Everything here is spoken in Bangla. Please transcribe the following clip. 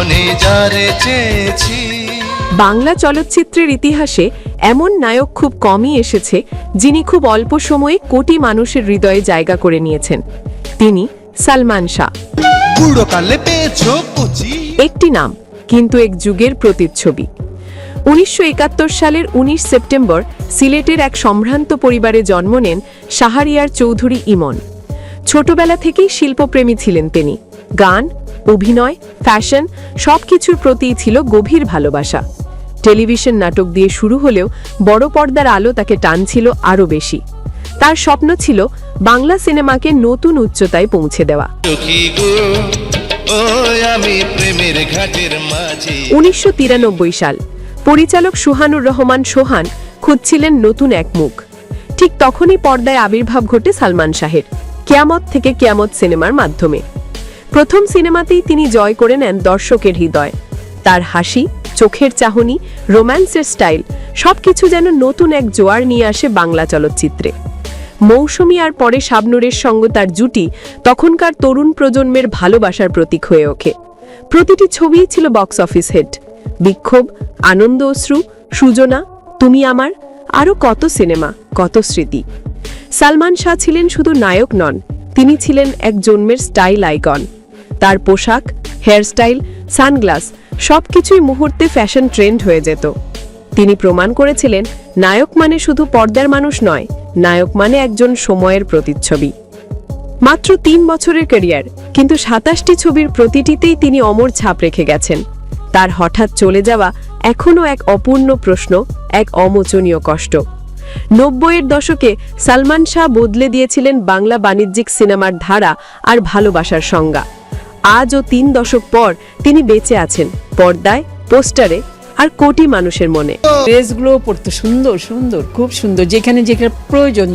মনে যারে চেয়েছি। বাংলা চলচ্চিত্রের ইতিহাসে এমন নায়ক খুব কমই এসেছে যিনি খুব অল্প সময়ে কোটি মানুষের হৃদয়ে জায়গা করে নিয়েছেন। তিনি সালমান শাহ। বুড়ো কালে পেয়েছো পুচি। একটি নাম, কিন্তু এক যুগের প্রতিচ্ছবি। 1971 সালের 19 সেপ্টেম্বর সিলেটের এক সম্ভ্রান্ত পরিবারে জন্ম নেন শাহরিয়ার চৌধুরী ইমন। ছোটবেলা থেকেই শিল্পপ্রেমী ছিলেন তিনি। গান, অভিনয়, ফ্যাশন সবকিছুর প্রতিই ছিল গভীর ভালোবাসা। টেলিভিশন নাটক দিয়ে শুরু হলেও বড় পর্দার আলো তাকে টানছিল আরও বেশি। তার স্বপ্ন ছিল বাংলা সিনেমাকে নতুন উচ্চতায় পৌঁছে দেওয়া। 1993 সাল, পরিচালক সুহানুর রহমান সোহান খুঁজছিলেন নতুন এক মুখ। ঠিক তখনই পর্দায় আবির্ভাব ঘটে সালমান শাহের কিয়ামত থেকে কিয়ামত সিনেমার মাধ্যমে। প্রথম সিনেমাতেই তিনি জয় করে নেন দর্শকের হৃদয়। তার হাসি, চোখের চাহনি, রোম্যান্সের স্টাইল সবকিছু যেন নতুন এক জোয়ার নিয়ে আসে বাংলা চলচ্চিত্রে। মৌসুমী আর পরে শাবনূরের সঙ্গে তার জুটি তখনকার তরুণ প্রজন্মের ভালোবাসার প্রতীক হয়ে ওঠে। প্রতিটি ছবিই ছিল বক্স অফিস হিট। বিক্ষোভ, আনন্দ অশ্রু, সূচনা, তুমি আমার, আরও কত সিনেমা, কত স্মৃতি। সালমান শাহ ছিলেন শুধু নায়ক নন, তিনি ছিলেন এক জন্মের স্টাইল আইকন। তার পোশাক, হেয়ারস্টাইল, সানগ্লাস সবকিছুই মুহূর্তে ফ্যাশন ট্রেন্ড হয়ে যেত। তিনি প্রমাণ করেছিলেন নায়ক মানে শুধু পর্দার মানুষ নয়, নায়ক মানে একজন সময়ের প্রতিচ্ছবি। মাত্র 3 বছরের ক্যারিয়ার, কিন্তু 27টি ছবির প্রতিটিতেই তিনি অমর ছাপ রেখে গেছেন। তার হঠাৎ চলে যাওয়া এখনও এক অপূর্ণ প্রশ্ন, এক অমোচনীয় কষ্ট। 90-এর দশকে সালমান শাহ বদলে দিয়েছিলেন বাংলা বাণিজ্যিক সিনেমার ধারা আর ভালোবাসার সংজ্ঞা। আজও 3 দশক পর তিনি বেঁচে আছেন পর্দায়, পোস্টারে আর কোটি মানুষের মনে। ড্রেসগুলো পড়তে সুন্দর সুন্দর, খুব সুন্দর, যেখানে যেখানে প্রয়োজন।